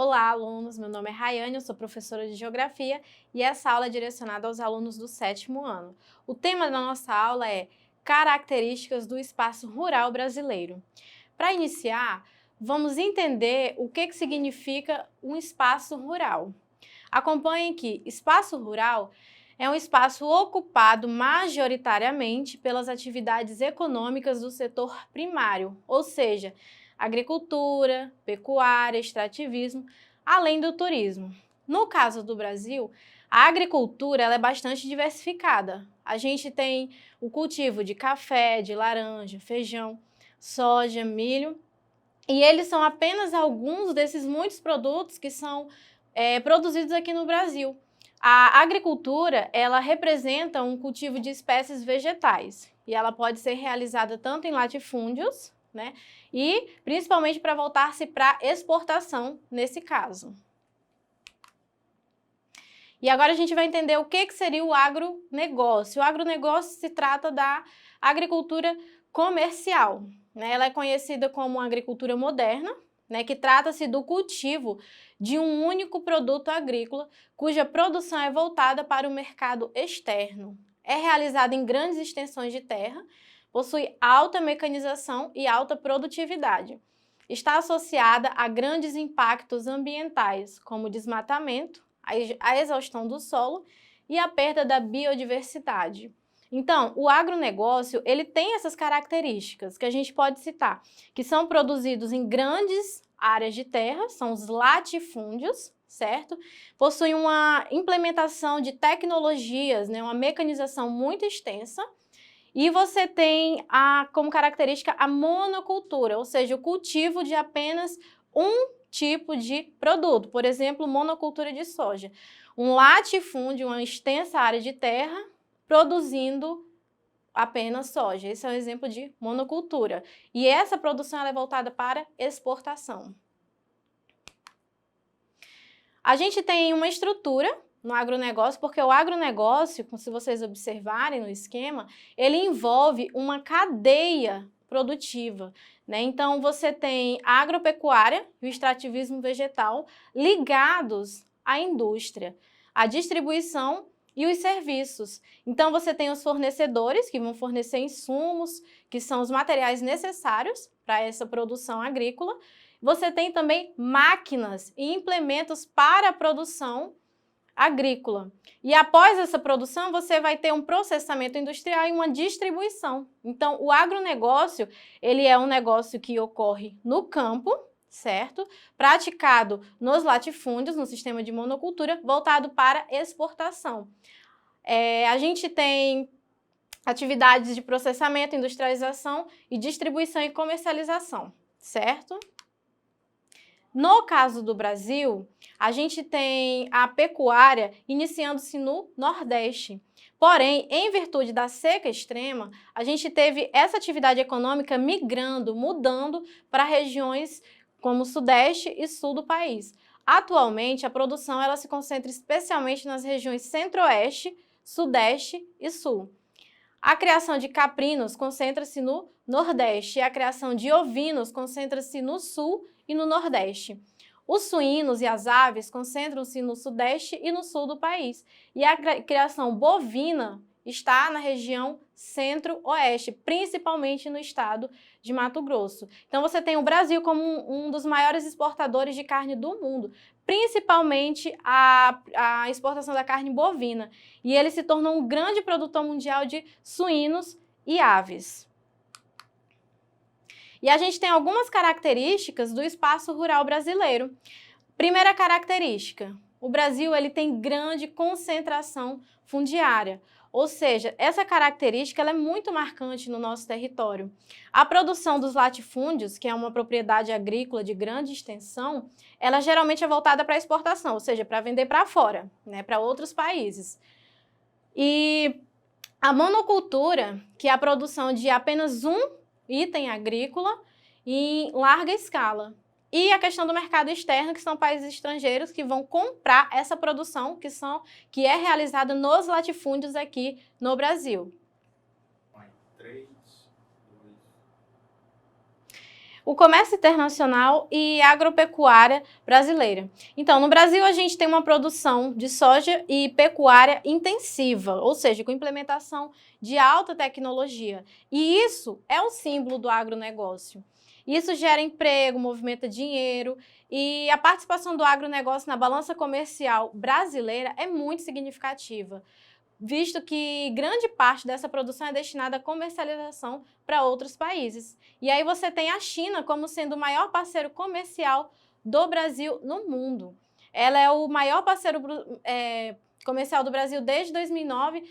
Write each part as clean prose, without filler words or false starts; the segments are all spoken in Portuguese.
Olá, alunos! Meu nome é Rayane, eu sou professora de Geografia e essa aula é direcionada aos alunos do 7º ano. O tema da nossa aula é Características do Espaço Rural Brasileiro. Para iniciar, vamos entender o que significa um espaço rural. Acompanhem que espaço rural é um espaço ocupado majoritariamente pelas atividades econômicas do setor primário, ou seja, agricultura, pecuária, extrativismo, além do turismo. No caso do Brasil, a agricultura ela é bastante diversificada. A gente tem o cultivo de café, de laranja, feijão, soja, milho, e eles são apenas alguns desses muitos produtos que são produzidos aqui no Brasil. A agricultura, ela representa um cultivo de espécies vegetais e ela pode ser realizada tanto em latifúndios, né, e principalmente para voltar-se para exportação nesse caso. E agora a gente vai entender o que seria o agronegócio. O agronegócio se trata da agricultura comercial, né? Ela é conhecida como agricultura moderna, né, que trata-se do cultivo de um único produto agrícola, cuja produção é voltada para o mercado externo. É realizada em grandes extensões de terra, possui alta mecanização e alta produtividade. Está associada a grandes impactos ambientais, como o desmatamento, a exaustão do solo e a perda da biodiversidade. Então, o agronegócio, ele tem essas características que a gente pode citar, que são produzidos em grandes áreas de terra, são os latifúndios, certo? Possuem uma implementação de tecnologias, né, uma mecanização muito extensa, e você tem como característica a monocultura, ou seja, o cultivo de apenas um tipo de produto, por exemplo, monocultura de soja. Um latifúndio, uma extensa área de terra, produzindo apenas soja. Esse é um exemplo de monocultura. E essa produção ela é voltada para exportação. A gente tem uma estrutura no agronegócio, porque o agronegócio, se vocês observarem no esquema, ele envolve uma cadeia produtiva, né? Então, você tem a agropecuária e o extrativismo vegetal ligados à indústria, à distribuição e os serviços. Então, você tem os fornecedores, que vão fornecer insumos, que são os materiais necessários para essa produção agrícola. Você tem também máquinas e implementos para a produção agrícola. E após essa produção, você vai ter um processamento industrial e uma distribuição. Então, o agronegócio, ele é um negócio que ocorre no campo, certo? Praticado nos latifúndios, no sistema de monocultura, voltado para exportação. A gente tem atividades de processamento, industrialização e distribuição e comercialização, certo? No caso do Brasil, a gente tem a pecuária iniciando-se no Nordeste. Porém, em virtude da seca extrema, a gente teve essa atividade econômica migrando, mudando para regiões como o Sudeste e Sul do país. Atualmente, a produção ela se concentra especialmente nas regiões Centro-Oeste, Sudeste e Sul. A criação de caprinos concentra-se no Nordeste e a criação de ovinos concentra-se no Sul e no Nordeste. Os suínos e as aves concentram-se no Sudeste e no Sul do país. E a criação bovina está na região Centro-Oeste, principalmente no estado de Mato Grosso. Então, você tem o Brasil como um dos maiores exportadores de carne do mundo, principalmente a exportação da carne bovina. E ele se tornou um grande produtor mundial de suínos e aves. E a gente tem algumas características do espaço rural brasileiro. Primeira característica, o Brasil ele tem grande concentração fundiária, ou seja, essa característica ela é muito marcante no nosso território. A produção dos latifúndios, que é uma propriedade agrícola de grande extensão, ela geralmente é voltada para exportação, ou seja, para vender para fora, né, para outros países. E a monocultura, que é a produção de apenas um item agrícola em larga escala. E a questão do mercado externo, que são países estrangeiros que vão comprar essa produção que é realizada nos latifúndios aqui no Brasil. o comércio internacional e a agropecuária brasileira. Então, no Brasil, a gente tem uma produção de soja e pecuária intensiva, ou seja, com implementação de alta tecnologia. E isso é o símbolo do agronegócio. Isso gera emprego, movimenta dinheiro e a participação do agronegócio na balança comercial brasileira é muito significativa, visto que grande parte dessa produção é destinada à comercialização para outros países. E aí você tem a China como sendo o maior parceiro comercial do Brasil no mundo. Ela é o maior parceiro comercial do Brasil desde 2009.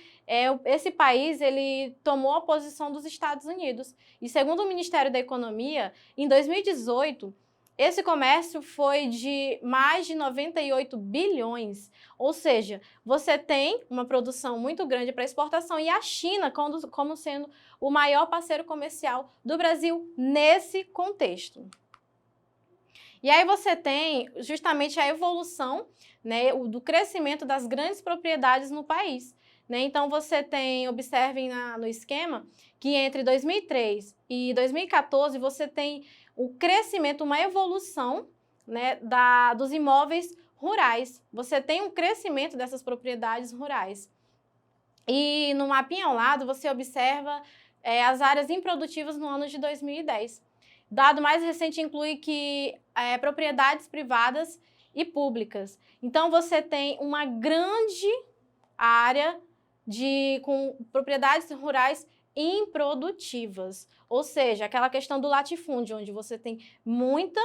Esse país ele tomou a posição dos Estados Unidos. E segundo o Ministério da Economia, em 2018, esse comércio foi de mais de 98 bilhões, ou seja, você tem uma produção muito grande para exportação e a China como sendo o maior parceiro comercial do Brasil nesse contexto. E aí você tem justamente a evolução, né, do crescimento das grandes propriedades no país. Né? Então você tem, observem no esquema, que entre 2003 e 2014 você tem o crescimento, uma evolução, né, dos imóveis rurais. Você tem um crescimento dessas propriedades rurais. E no mapinha ao lado você observa as áreas improdutivas no ano de 2010. Dado mais recente inclui que propriedades privadas e públicas. Então você tem uma grande área com propriedades rurais improdutivas, ou seja, aquela questão do latifúndio, onde você tem muita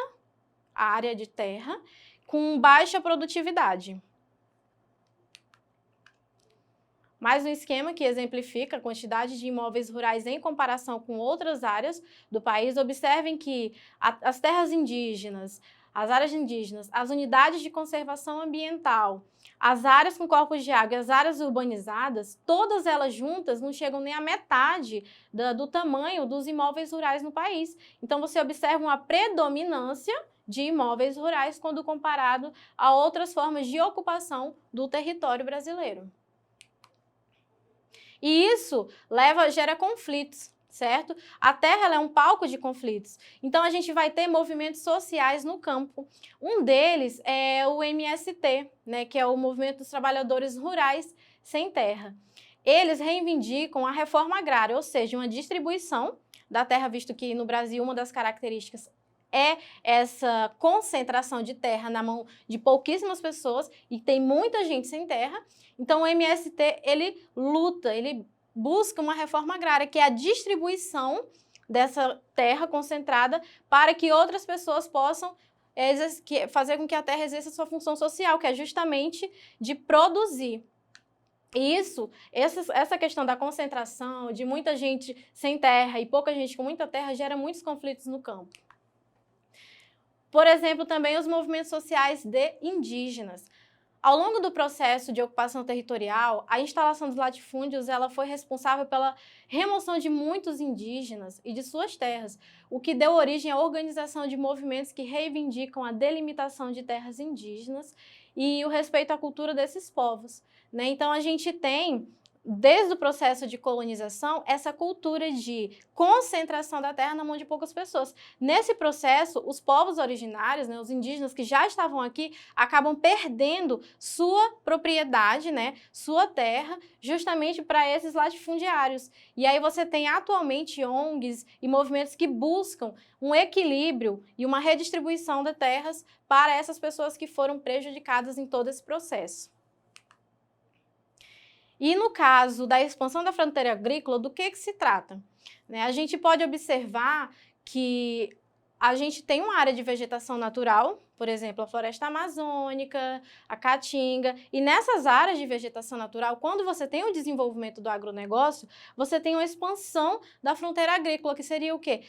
área de terra com baixa produtividade. Mais um esquema que exemplifica a quantidade de imóveis rurais em comparação com outras áreas do país. Observem que as terras indígenas, as áreas indígenas, as unidades de conservação ambiental, as áreas com corpos de água e as áreas urbanizadas, todas elas juntas não chegam nem à metade do tamanho dos imóveis rurais no país. Então, você observa uma predominância de imóveis rurais quando comparado a outras formas de ocupação do território brasileiro. E isso gera conflitos, certo? A terra ela é um palco de conflitos. Então, a gente vai ter movimentos sociais no campo. Um deles é o MST, né, que é o Movimento dos Trabalhadores Rurais Sem Terra. Eles reivindicam a reforma agrária, ou seja, uma distribuição da terra, visto que no Brasil uma das características é essa concentração de terra na mão de pouquíssimas pessoas e tem muita gente sem terra. Então, o MST, ele luta, ele busca uma reforma agrária, que é a distribuição dessa terra concentrada para que outras pessoas possam fazer com que a terra exerça sua função social, que é justamente de produzir. E essa questão da concentração, de muita gente sem terra e pouca gente com muita terra, gera muitos conflitos no campo. Por exemplo, também os movimentos sociais de indígenas. Ao longo do processo de ocupação territorial, a instalação dos latifúndios ela foi responsável pela remoção de muitos indígenas e de suas terras, o que deu origem à organização de movimentos que reivindicam a delimitação de terras indígenas e o respeito à cultura desses povos. Né? Então, a gente tem, desde o processo de colonização, essa cultura de concentração da terra na mão de poucas pessoas. Nesse processo, os povos originários, né, os indígenas que já estavam aqui, acabam perdendo sua propriedade, né, sua terra, justamente para esses latifundiários. E aí você tem atualmente ONGs e movimentos que buscam um equilíbrio e uma redistribuição de terras para essas pessoas que foram prejudicadas em todo esse processo. E no caso da expansão da fronteira agrícola, do que se trata? Né? A gente pode observar que a gente tem uma área de vegetação natural, por exemplo, a floresta amazônica, a caatinga, e nessas áreas de vegetação natural, quando você tem o desenvolvimento do agronegócio, você tem uma expansão da fronteira agrícola, que seria o quê?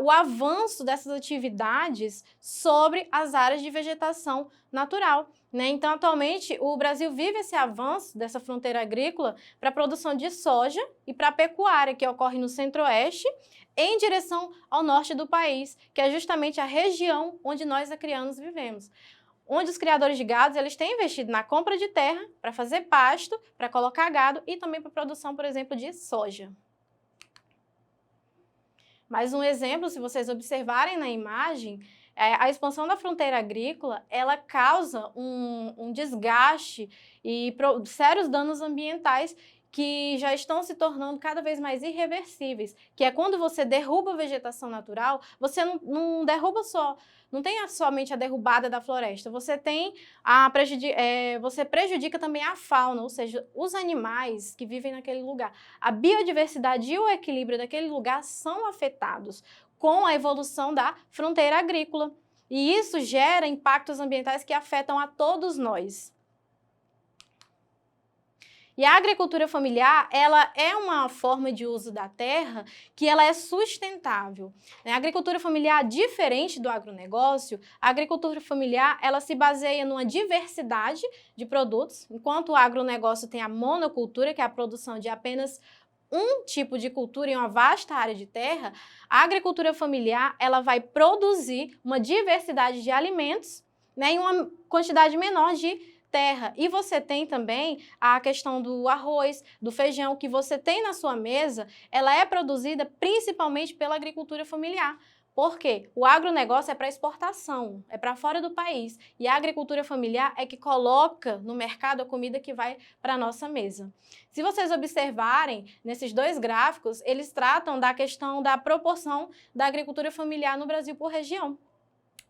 O avanço dessas atividades sobre as áreas de vegetação natural. Né? Então, atualmente, o Brasil vive esse avanço dessa fronteira agrícola para a produção de soja e para a pecuária, que ocorre no centro-oeste, em direção ao norte do país, que é justamente a região onde nós acrianos vivemos. Onde os criadores de gado eles têm investido na compra de terra para fazer pasto, para colocar gado e também para a produção, por exemplo, de soja. Mas um exemplo, se vocês observarem na imagem, a expansão da fronteira agrícola, ela causa um desgaste e sérios danos ambientais que já estão se tornando cada vez mais irreversíveis, que é quando você derruba a vegetação natural, você não derruba só, não tem somente a derrubada da floresta, você tem você prejudica também a fauna, ou seja, os animais que vivem naquele lugar. A biodiversidade e o equilíbrio daquele lugar são afetados com a evolução da fronteira agrícola. E isso gera impactos ambientais que afetam a todos nós. E a agricultura familiar, ela é uma forma de uso da terra que ela é sustentável. A agricultura familiar, diferente do agronegócio, a agricultura familiar, ela se baseia numa diversidade de produtos, enquanto o agronegócio tem a monocultura, que é a produção de apenas um tipo de cultura em uma vasta área de terra, a agricultura familiar, ela vai produzir uma diversidade de alimentos, em uma quantidade menor de terra. E você tem também a questão do arroz, do feijão, que você tem na sua mesa, ela é produzida principalmente pela agricultura familiar. Por quê? O agronegócio é para exportação, é para fora do país. E a agricultura familiar é que coloca no mercado a comida que vai para a nossa mesa. Se vocês observarem, nesses dois gráficos, eles tratam da questão da proporção da agricultura familiar no Brasil por região.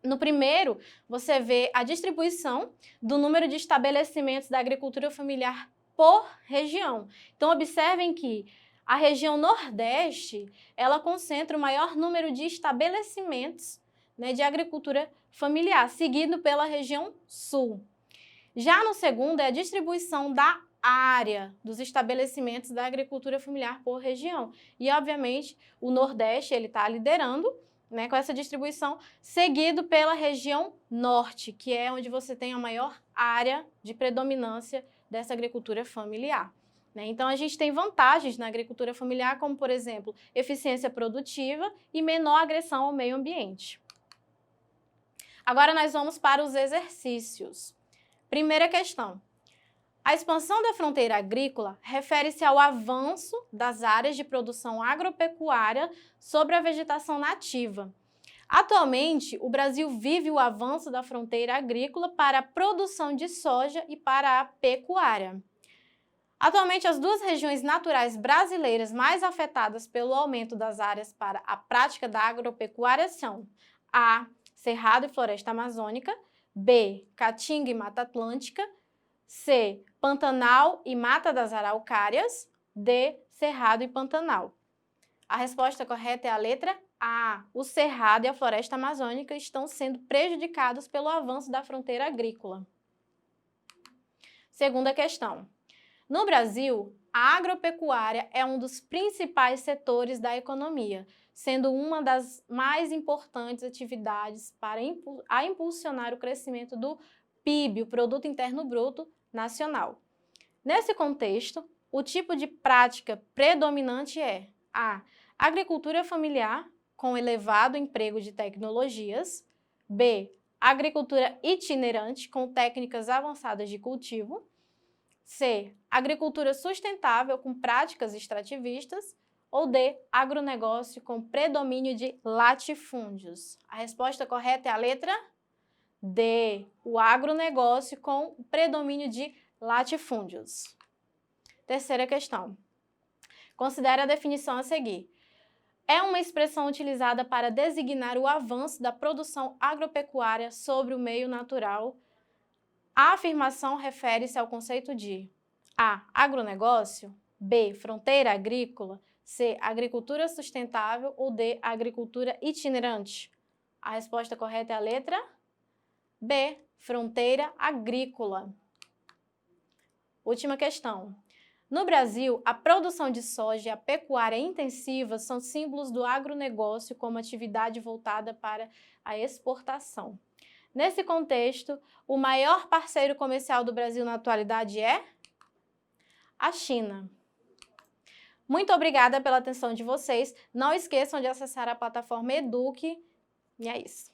No primeiro, você vê a distribuição do número de estabelecimentos da agricultura familiar por região. Então, observem que a região Nordeste, ela concentra o maior número de estabelecimentos, de agricultura familiar, seguido pela região Sul. Já no segundo, é a distribuição da área dos estabelecimentos da agricultura familiar por região. E, obviamente, o Nordeste ele está liderando, com essa distribuição, seguido pela região Norte, que é onde você tem a maior área de predominância dessa agricultura familiar. Então, a gente tem vantagens na agricultura familiar, como, por exemplo, eficiência produtiva e menor agressão ao meio ambiente. Agora, nós vamos para os exercícios. Primeira questão. A expansão da fronteira agrícola refere-se ao avanço das áreas de produção agropecuária sobre a vegetação nativa. Atualmente, o Brasil vive o avanço da fronteira agrícola para a produção de soja e para a pecuária. Atualmente, as duas regiões naturais brasileiras mais afetadas pelo aumento das áreas para a prática da agropecuária são A. Cerrado e Floresta Amazônica, B. Caatinga e Mata Atlântica, C. Pantanal e Mata das Araucárias, D. Cerrado e Pantanal. A resposta correta é a letra A. O Cerrado e a Floresta Amazônica estão sendo prejudicados pelo avanço da fronteira agrícola. Segunda questão. No Brasil, a agropecuária é um dos principais setores da economia, sendo uma das mais importantes atividades para impulsionar o crescimento do PIB, o Produto Interno Bruto Nacional. Nesse contexto, o tipo de prática predominante é A. Agricultura familiar, com elevado emprego de tecnologias. B. Agricultura itinerante, com técnicas avançadas de cultivo. C. Agricultura sustentável, com práticas extrativistas. Ou D. Agronegócio, com predomínio de latifúndios. A resposta correta é a letra D. O agronegócio com predomínio de latifúndios. Terceira questão. Considere a definição a seguir. É uma expressão utilizada para designar o avanço da produção agropecuária sobre o meio natural. A afirmação refere-se ao conceito de A. Agronegócio, B. Fronteira agrícola, C. Agricultura sustentável ou D. Agricultura itinerante. A resposta correta é a letra B. Fronteira agrícola. Última questão. No Brasil, a produção de soja e a pecuária intensiva são símbolos do agronegócio como atividade voltada para a exportação. Nesse contexto, o maior parceiro comercial do Brasil na atualidade é a China. Muito obrigada pela atenção de vocês. Não esqueçam de acessar a plataforma Eduque. E é isso.